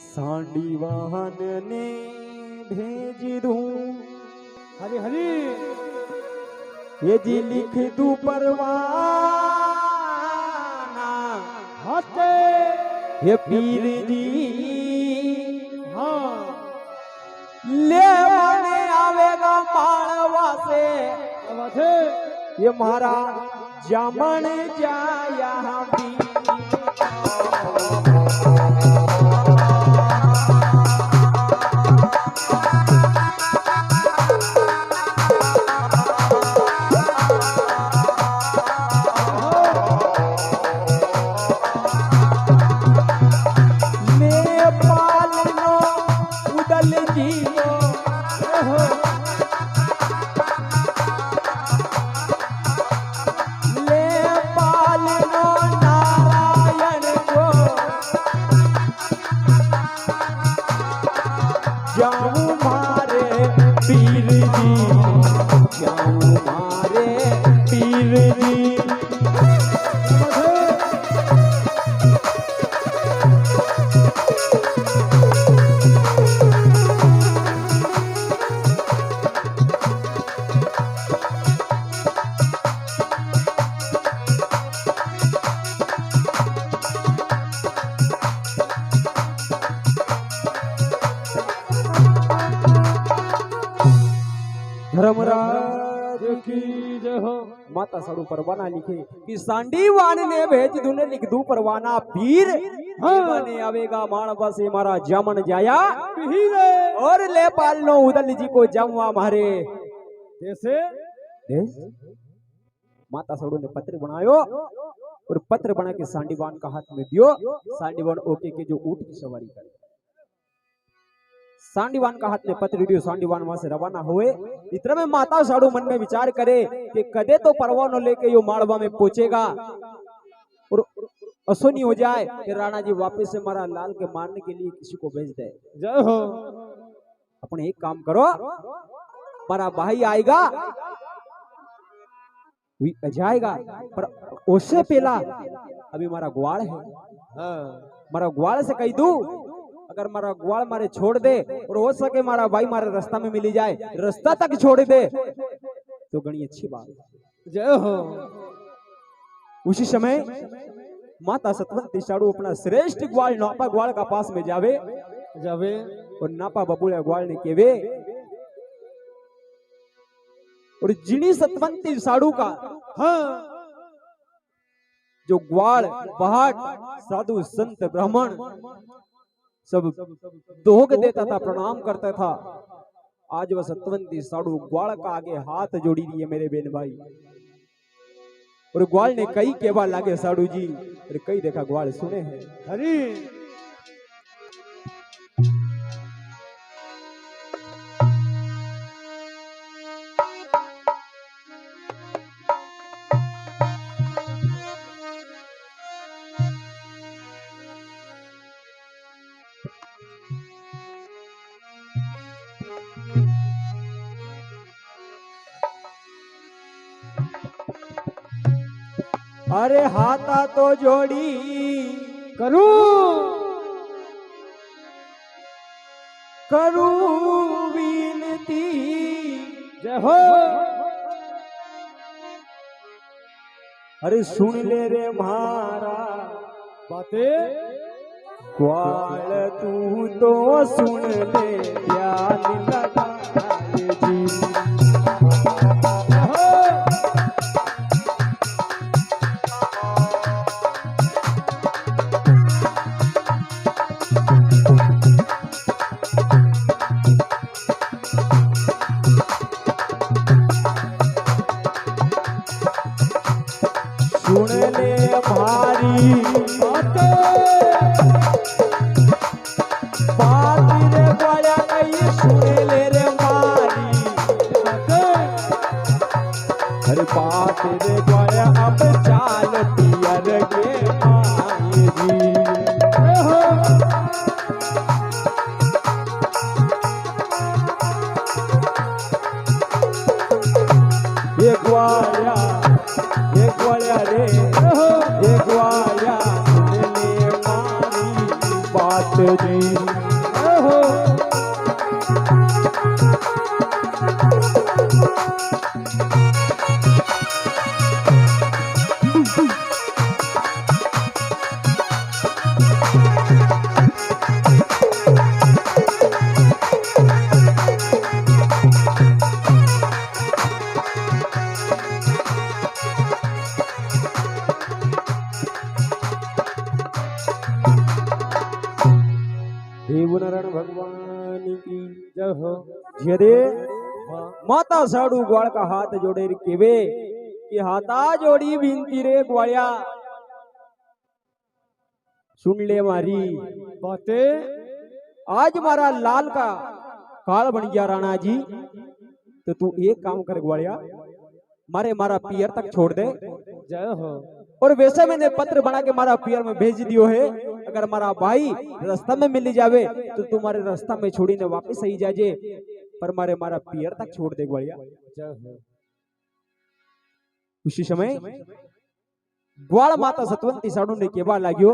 सांडी वाहन ने भेज दूं हरी हरी ये जी लिख दूं परवाना हाथे ये पीर जी हाँ लेवाने आवेगा मालवा से आवाज़े ये मारा जामन जाया भी जाऊं मारे पीर जी जाऊं मारे पीर जी धर्मराज की जय हो। माता साड़ू परवाना लिखे कि सांडी वान ने भेज दूने लिख दू परवाना पीर ने आवेगा माणवा से मारा जामन जाया और ले पालनो उदल जी को जमवा मारे जैसे देश माता साड़ू ने पत्र बनायो और पत्र बना के सांडी वान का हाथ में दियो। सांडी वान ओके के जो ऊंट की सवारी करे सांडीवान का हाथ में पत्र दियो। सांडीवान वहां से रवाना हुए। इतना में माता साड़ू मन में विचार करे कि कदे तो परवानो लेके यो माड़वा में पहुंचेगा और असोनी हो जाए कि राणा जी वापस से मारा लाल के मारने के लिए किसी को भेज दे। जय हो। अपने एक काम करो मारा भाई आएगा जाएगा पर उससे पहला अभी मारा ग्वाल है मारा ग्वाल से कही दू अगर मारा ग्वाल मारे छोड़ दे और हो सके मारा भाई मारे रास्ता में मिली जाए रास्ता तक छोड़ दे तो गणी अच्छी बात। जय हो। उसी समय माता सतवंती साड़ू अपना श्रेष्ठ ग्वाल नापा ग्वाल का पास में जावे जावे और नापा बबुला ग्वाल ने केवे और जिनी सतवंती साड़ू का हाँ जो ग्वाल पहाड़ साधु संत ब्राह्मण सब दोग देता था प्रणाम करता था। आज वह सतवंती साड़ू ग्वाल का आगे हाथ जोड़ी रही है मेरे बेन भाई और ग्वाल ने कई केवा लागे साड़ू जी और कई देखा ग्वाल सुने हैं हरी अरे हाथा तो जोड़ी करूं विनती जय हो। अरे सुन ले रे मारा बातें ग्वाल तू तो सुन ले ध्यान लगा जी सुन ले भारी बात रे बड़ा नहीं सुन ले जी। जय हो देवनारायण भगवान की जय हो जय। हाँ माता साडू ग्वाल का हाथ जोड़े रे केवे कि हाथा जोड़ी विनती रे ग्वालिया सुन ले मारी बातें आज मारा लाल का काल बन गया राणा जी। तो तू एक काम कर ग्वालिया मारे मारा पियर तक छोड़ दे। जय हो और वैसे मैंने पत्र बना के मारा पियर में भेज दियो है। अगर मारा भाई रास्ता में मिल जावे तो तुम्हारे रास्ता में छोड़ी ने वापस आई जाजे। पर मारे मारा पियर तक छोड़ दे ग्वालिया। जय हो उसी समय ग्वाल माता सतवंती साडू ने केवा लाग्यो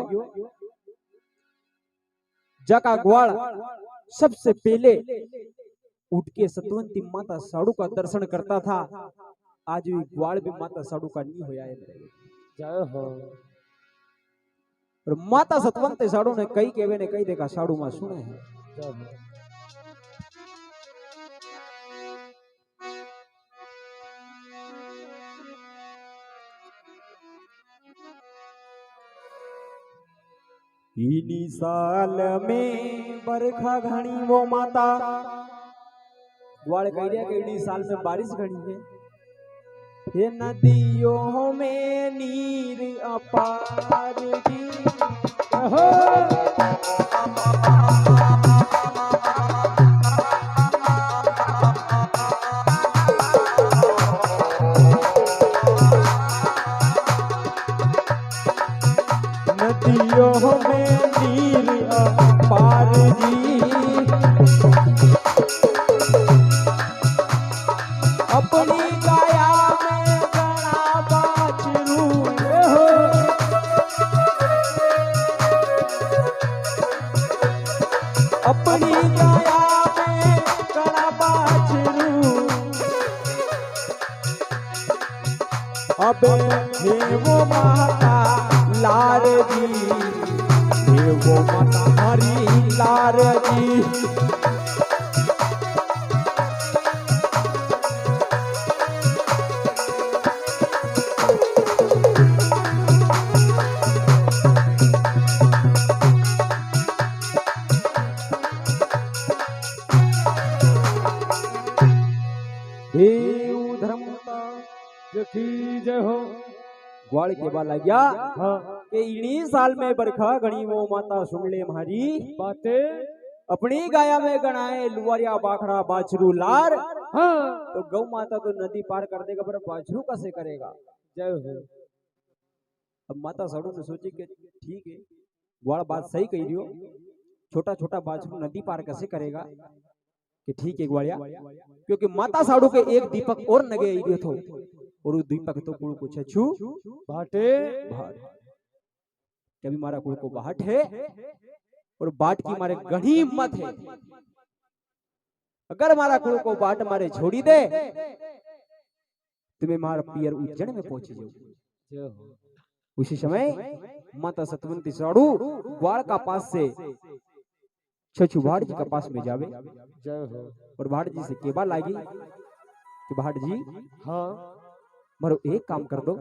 जका ग्वाल सबसे पहले उठ के सतवंती माता साडू का दर्शन करता था। आज भी ग्वाल भी माता साडू का नहीं होया है। जय हो और माता सतवंती साडू ने कई केवे ने कई देखा साडू मां सुने है। जय हो इनी साल में बरखा घनी वो माता ग्वाल कह रहा कि इनी साल में बारिश घनी है। ये नदियों में नीर अपार जी। जय हो नदियों में नीर अपार जी। अपनी काया में गणा बाछरू हो। अपनी काया में गणा बाछरू अबे हे वो माता लार जी। हे वो माता हरी लार जी। देव धर्मता जखी जय हो ग्वाल के बाला गया हाँ कि इन्हीं साल में बरखा गणी वो माता सुन ले हमारी बातें अपनी गाया में गणाए लुआरिया बाखड़ा बाछरू लार। हाँ तो गौ माता तो नदी पार कर देगा पर बाछरू कैसे करेगा। जय हो अब माता साडू ने सोची कि ठीक है ग्वाल बात सही कही दियो। छोटा छोटा बाछरू नदी पार कैसे करेगा कि ठीक है ग्वालिया। क्योंकि माता साडू के एक दीपक और नगे इडियो थो और उस दीपक तो कुल को छू बाटे भाट। कभी मारा कुल को बाट है और बाट की मारे गढ़ी हिम्मत है। अगर मारा कुल को बाट मारे छोड़ी दे तुम्हें मारा पियर उज्जैन में पहुंची जाओ। जय हो उसी समय माता सतवंती साडू ग्वाल का पास से छछू भाट जी का पास में जावे। जय हो और भाट जी से केबा लागी कि भाट जी हाँ मारो एक काम कर दो।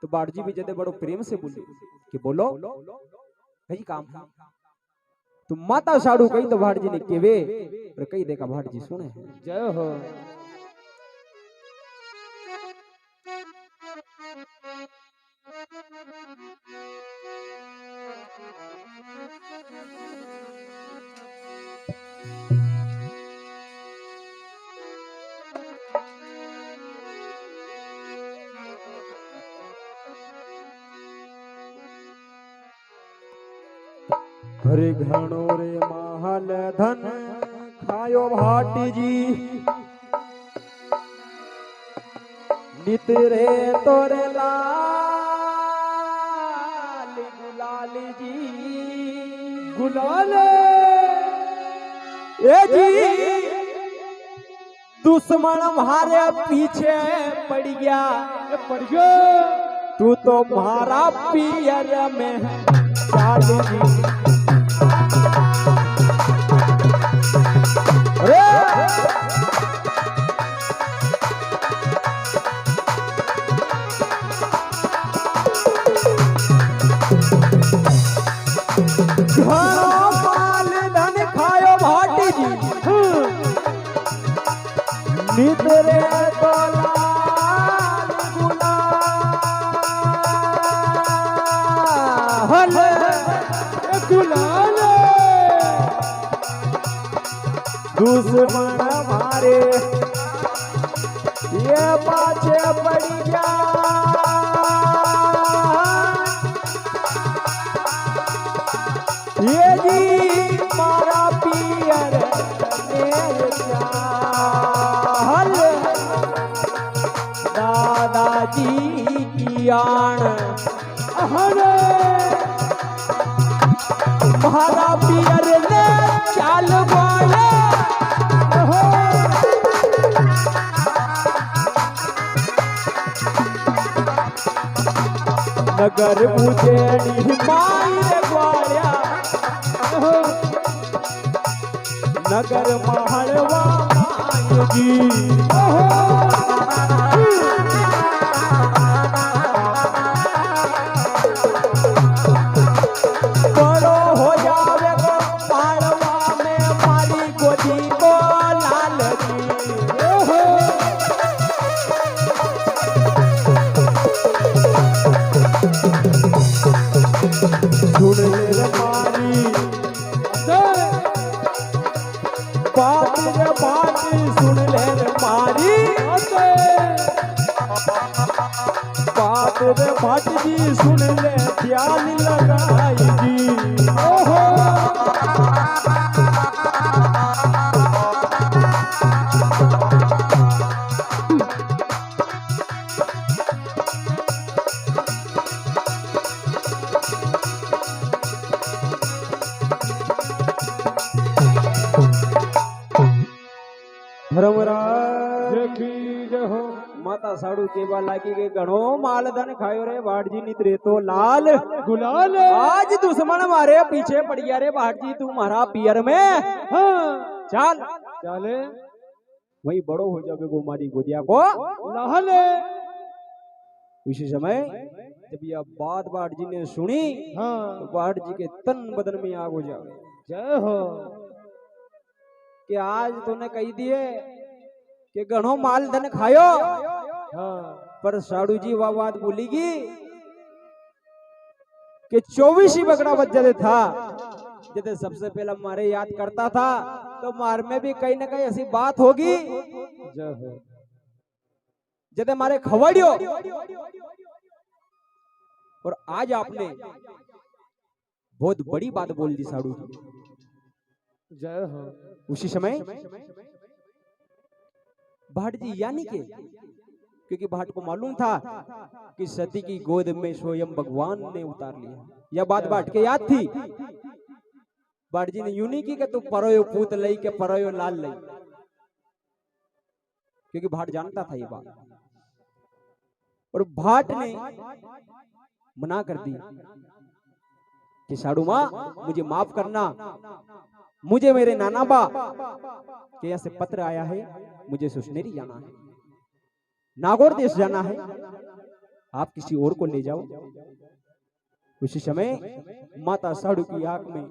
तो भाट जी भी जदे बड़ो प्रेम से बोले कि बोलो कई काम है। तो माता साडू कही तो भाट जी ने केवे और कई देखा भाट जी सुने हैं। जय हो हरे घणो रे महल धन खायो भाट जी। नित रे तोरे लाल गुलाल जी। गुलाल ए जी दुश्मन हमारे पीछे पड़ गया पड़ गया तू तो मारा पियर में चाल जी अरे घणो माल धन खायो भाटी जी नितरे तो लाल गुलाल गुलाल दुश्मन हमारे ये पाछे पड़ गया ये जी मारा पियर मेरे चाल दादाजी की आन मारा पियर ने चाल बोले नगर उजेड़ी मायर ग्वालिया नगर महलवा मायगी बड़ो हो जावे गो पाड़वा में मारी गोदी को लाल जी सुन ले रे मारी बात रे बात सुन ले रे मारी बात रे भट जी सुन ले ध्यान लगाई जी ओहो धर्मराज देखी जहो माता साड़ू केवा लागी के घणो माल धन खायो रे भाट जी नितरे तो लाल गुलाल आज दुश्मन मारे पीछे पड़ गया रे भाट जी तू मारा पियर में हाँ चल चले वही बड़ो हो जावे गो मारी गोदिया को लाल उसी समय जब यह बात भाट जी ने सुनी हाँ तो भाट जी के तन बदन में आग हो जावे जय हो कि आज तूने कही दिए कि घणो माल धन खायो हाँ पर साड़ू जी वह बात बोलेगी कि 24 ही बकरा बच जाते था जैसे सबसे पहले मारे याद करता था तो मार में भी कहीं ना कहीं ऐसी बात होगी जय हो जैसे मारे खवड़ियो और आज आपने बहुत बड़ी बात बोल दी साड़ू जी जय हो उसी समय भाट जी यानी के क्योंकि भाट को मालूम था कि सती की गोद में स्वयं भगवान ने उतार लिया यह बात भाट के याद थी भाट जी ने यूं नहीं की कि तू परोयो पूत लई के परोयो लाल लई क्योंकि भाट जानता था ये बात और भाट ने मना कर दी कि साड़ू माँ मुझे माफ करना मुझे मेरे नाना बा के यहाँ से पत्र आया है मुझे सुसनेरी जाना है नागौर देश जाना है आप किसी और को ले जाओ उसी समय माता साड़ू की आंख में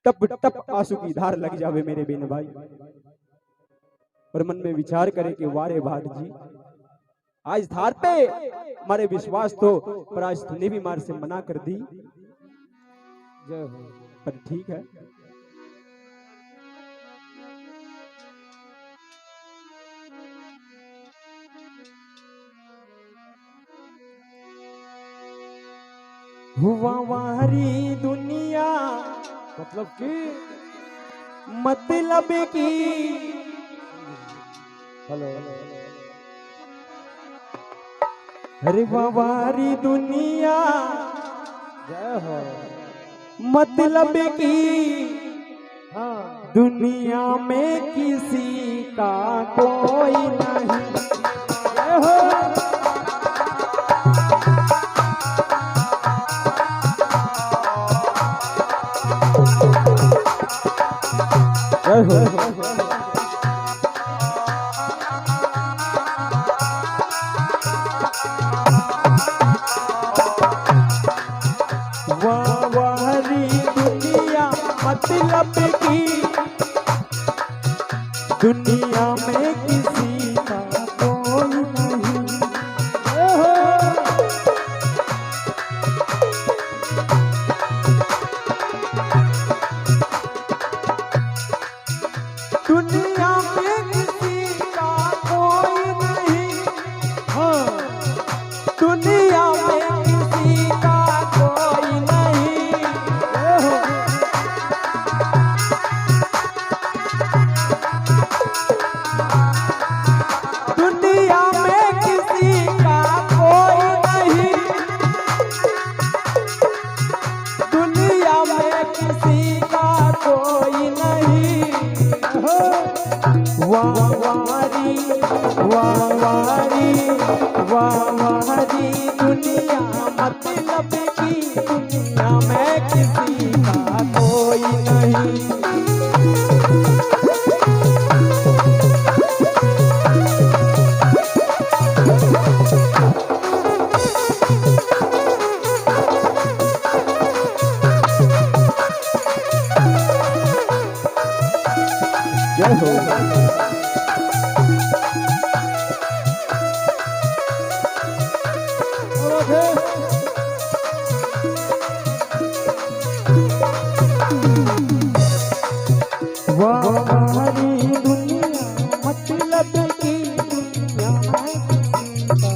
टप टप आंसू की धार लग जावे मेरे बेन भाई और मन में विचार करे कि वारे भाट जी आज धार पे मारे विश्वास तो पर आज तूने भी मार से मना कर दी जय हो पर ठीक है हुआ वारी दुनिया मतलब कि मतलब की हेलो हरे वारी दुनिया जय हो मतलब की हाँ दुनिया में किसी का कोई नहीं। जय हो जय हो। वाह वाह री दुनिया मतलब की दुनिया में किसी का कोई नहीं। जय हो दुनिया में किसी का कोई नहीं। हाँ दुनिया में किसी का कोई नहीं। जय हो दुनिया में किसी का कोई नहीं। दुनिया में किसी का कोई नहीं। वाह वारी वाह वारी वाह वारी दुनिया मतलब की दुनिया में किसी का कोई नहीं। जय हो और है वाह वारी दुनिया मतलब की दुनिया में किसी का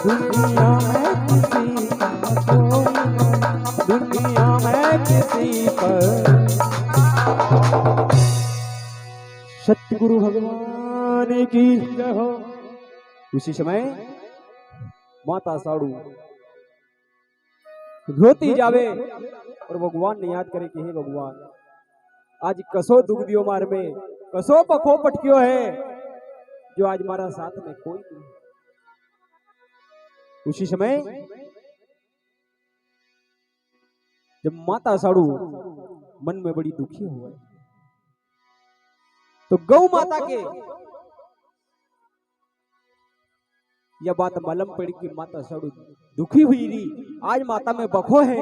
दुनिया में किसी का कोई नहीं। दुनिया में किसी पर सतगुरु भगवान की जय हो उसी समय माता साड़ू रोती जावे और भगवान ने याद करे कि हे भगवान आज कसो दुख दियो मार में कसो पखो पटकियो है जो आज मारा साथ में कोई नहीं। उसी समय जब माता साड़ू मन में बड़ी दुखी हुआ तो गौ माता के यह बात मालूम पड़ी कि माता साड़ू दुखी हुई थी आज माता में बखो है।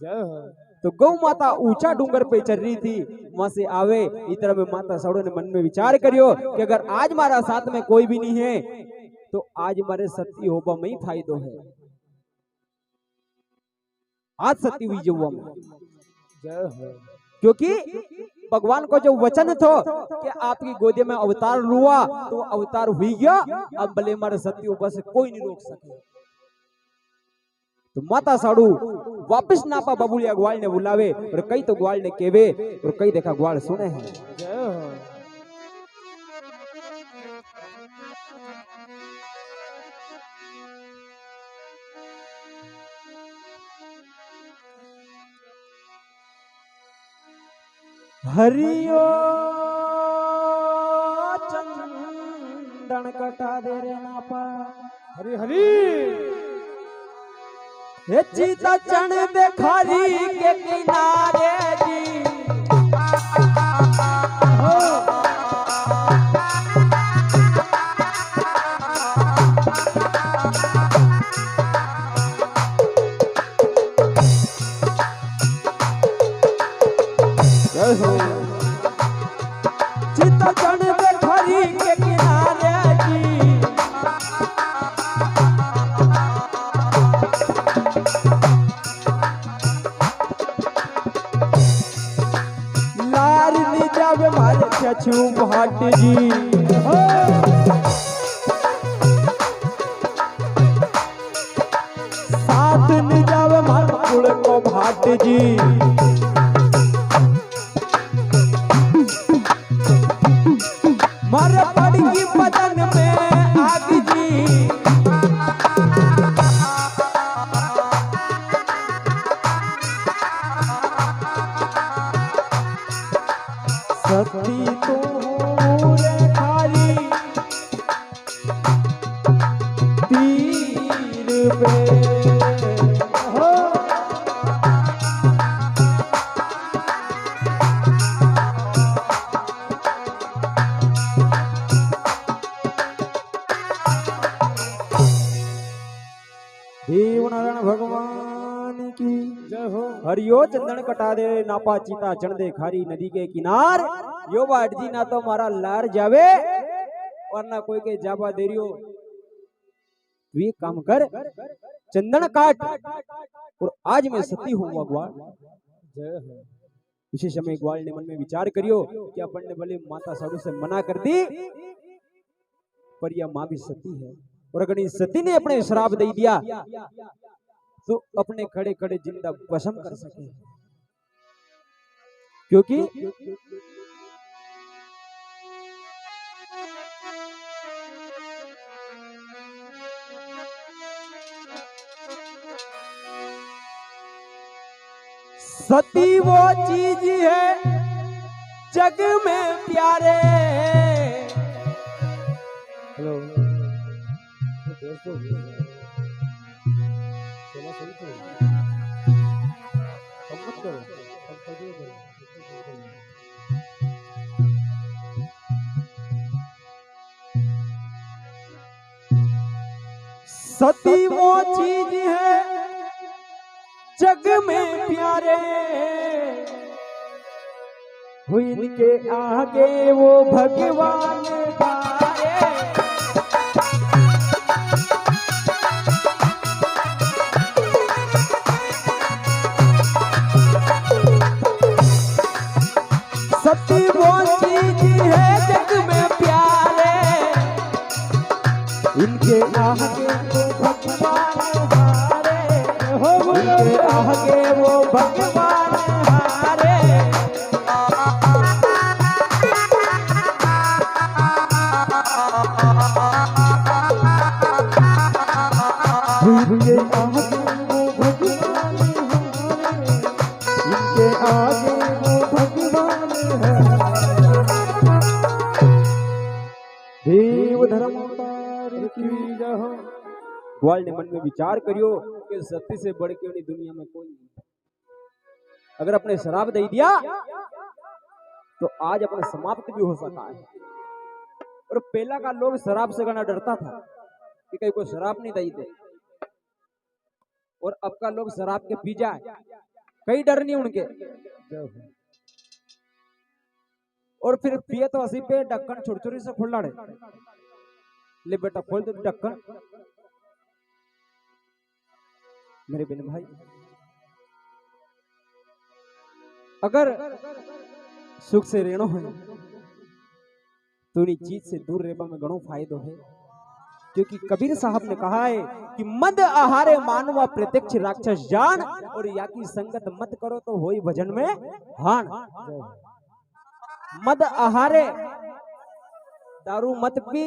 जय हो तो गौ माता ऊंचा डूंगर पे चल रही थी वहां से आवे इस तरह में माता साड़ू ने मन में विचार करियो कि अगर आज मारा साथ में कोई भी नहीं है तो आज मारे सती होबा में ही फायदो है। आज सती हुई जो में जय हो क्योंकि भगवान को जो वचन था कि आपकी गोदी में अवतार हुआ तो अवतार हुई गया। अब भले मारे सती होबा से कोई नहीं रोक सके। तो माता साड़ू वापस नापा बबुलिया ग्वाल ने बुलावे और कई तो ग्वाल ने केवे और कई देखा ग्वाल सुने हैं। जय हो हरियो चंदन कटा दे रे नापा हरी हरी हे चीता चण देखारी के किनारे जी हो जय हो चीता चण देखारी के किनारे जी लार नी जावे मारे छू भाट जी हो साथ नी जावे मारे कुल को भाट जी मारे पड़गी बदन में आग जी सती तो हूँ रे खाली तीर पे हो। देव नारायण भगवान की जय हो। हरियो चंदन कटा दे नापा चीता चढ़ दे खारी नदी के किनार यो बाट जी ना तो मारा लार जावे और ना कोई के जाबा दे रियो। तू ये काम कर चंदन काट और आज मैं सती हूँ ग्वाल। जय हो। इसी समय ग्वाल ने मन में विचार करियो कि अपन ने भले माता साधु से मना कर दी पर यह माँ भी सती है और अगर इस सती ने अपने श्राप दे दिया तो अपने खड़े खड़े जिंदा भस्म कर सके क्योंकि सती वो चीज है जग में प्यारे। हेलो दोस्तों चलो सही तो कम मत करो कम करो। सती वो चीज है जग में प्यारे हुई इनके आगे वो भगवान प्यारे। सती वो चीज है जग में प्यारे इनके आगे वो भगवान हारे हो। इनके आगे वो भगवान हारे। इनके आगे वो भगवान है। देव धर्म अवतार की जय हो। ग्वाल ने मन में विचार करियो कि सती से बढ़ के उन्हीं दुनिया में कोई नहीं। अगर अपने शराब दे दिया तो आज अपने समाप्त भी हो सका है। और पहला का लोग शराब से गना डरता था कि कहीं कोई शराब नहीं दई दे और अब का लोग शराब के पी जाए कहीं डर नहीं उनके। और फिर पिए तो असी पे ढक्कन छुड़छुड़ी से खुल लड़े ले बेटा खोल दे ढक्कन। मेरे बिन भाई अगर सुख से रेणो है तो इन्हीं चीज से दूर रेबा में घणो फायदो है क्योंकि कबीर साहब ने कहा है कि मद आहारे मानवा प्रत्यक्ष राक्षस जान और या की संगत मत करो तो होई भजन में हान। मद आहारे दारू मत पी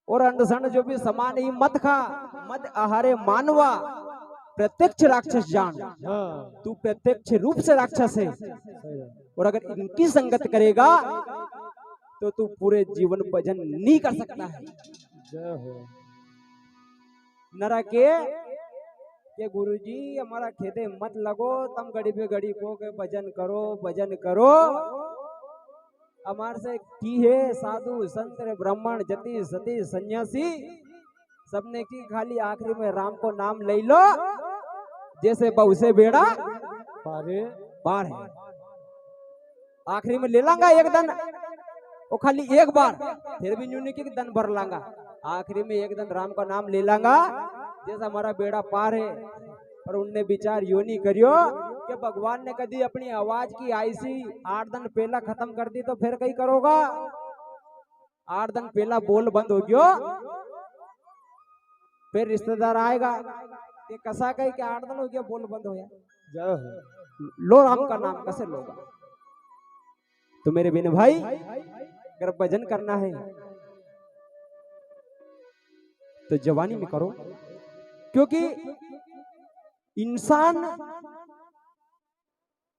और अंडसंड जो भी समान ही मत खा। मद आहारे मानवा प्रत्यक्ष राक्षस जान। तू प्रत्यक्ष रूप से राक्षस है और अगर इनकी संगत करेगा तो तू पूरे जीवन भजन नहीं कर सकता है। नरा के गुरुजी हमारा खेदे मत लगो तम घड़ी पे घड़ी को के भजन करो हमारे से की है साधु संत ब्राह्मण जति सती सन्यासी सबने की खाली आखिरी में राम को नाम ले लो जैसे बहु से बेड़ा पार है। आखिरी में ले लांगा एक दिन वो खाली एक बार फिर भी न्यूनी की दन भर लांगा। आखिरी में एक दिन राम का नाम ले लांगा जैसा हमारा बेड़ा पार है। पर उनने विचार यो नहीं करियो कि भगवान ने कभी अपनी आवाज की आईसी 8 दिन पहला खत्म कर दी तो फिर कहीं करोगा। 8 दिन पहला बोल बंद हो गयो फिर रिश्तेदार आएगा कि कसा कही कि 8 दिन हो गया बोल बंद हो गया लो राम का नाम कैसे लोगा। तो मेरे बिन भाई अगर भजन करना है तो जवानी में करो क्योंकि इंसान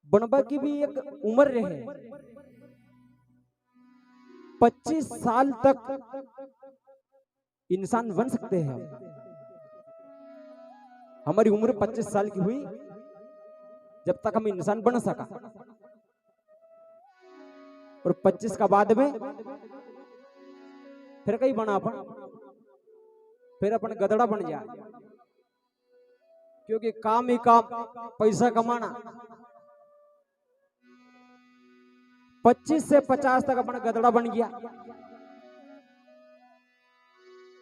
बनबा की भी एक उम्र रहे। 25 साल तक इंसान बन सकते हैं। हमारी उम्र 25 साल की हुई जब तक हम इंसान बन सका, और 25 का बाद में फिर कहीं बना अपन, फिर अपन गधड़ा बन जाए, क्योंकि काम ही काम, पैसा कमाना। 25 से 50 तक अपन गधड़ा बन गया,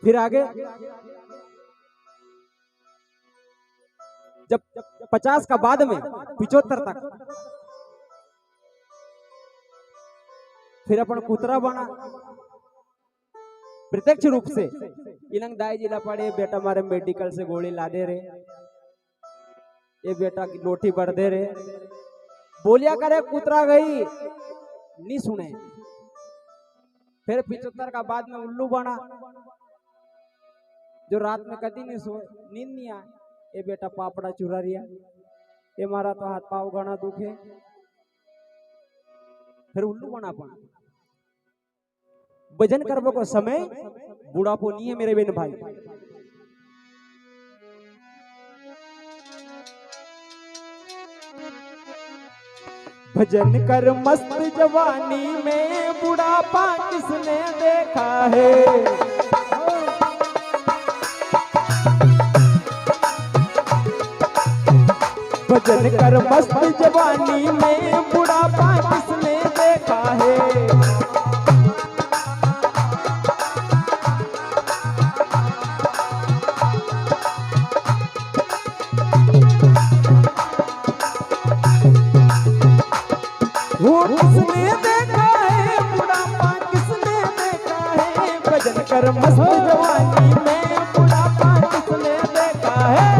फिर आगे जब 50 का बाद में 75 तक फिर अपन कुतरा बना। प्रत्यक्ष रूप से इलंग दाई जिला पड़े, बेटा मारे मेडिकल से गोली ला दे रे, ये बेटा की लोटी बढ़ दे रे, बोलिया करे कुतरा गई, नहीं सुने। फिर 75 का बाद में उल्लू बना, जो रात में कभी नहीं सोए, नींद नहीं आए, ये बेटा पापड़ा चुरा रिया, ये मारा तो हाथ पाव घना दुखे, फिर उल्लू बना अपन। भजन करबो को समय बुढ़ापो नहीं है मेरे बहन भाई। भजन कर मस्त जवानी में बुढ़ापा किसने देखा है। भजन कर मस्त जवानी में बुढ़ापा किसने देखा है। वो किसने देखा है, बुढ़ापा किसने देखा है। भजन कर मस्त जवानी में बुढ़ापा किसने देखा है।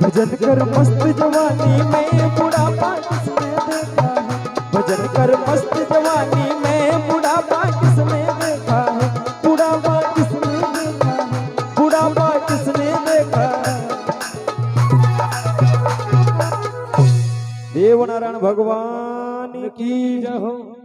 भजन कर मस्त जवानी में बुढ़ापा किसने देखा है। भजन कर मस्त जवानी में बुढ़ापा किसने देखा है। बुढ़ापा किसने देखा है, बुढ़ापा किसने देखा है। देव नारायण भगवान की जय हो।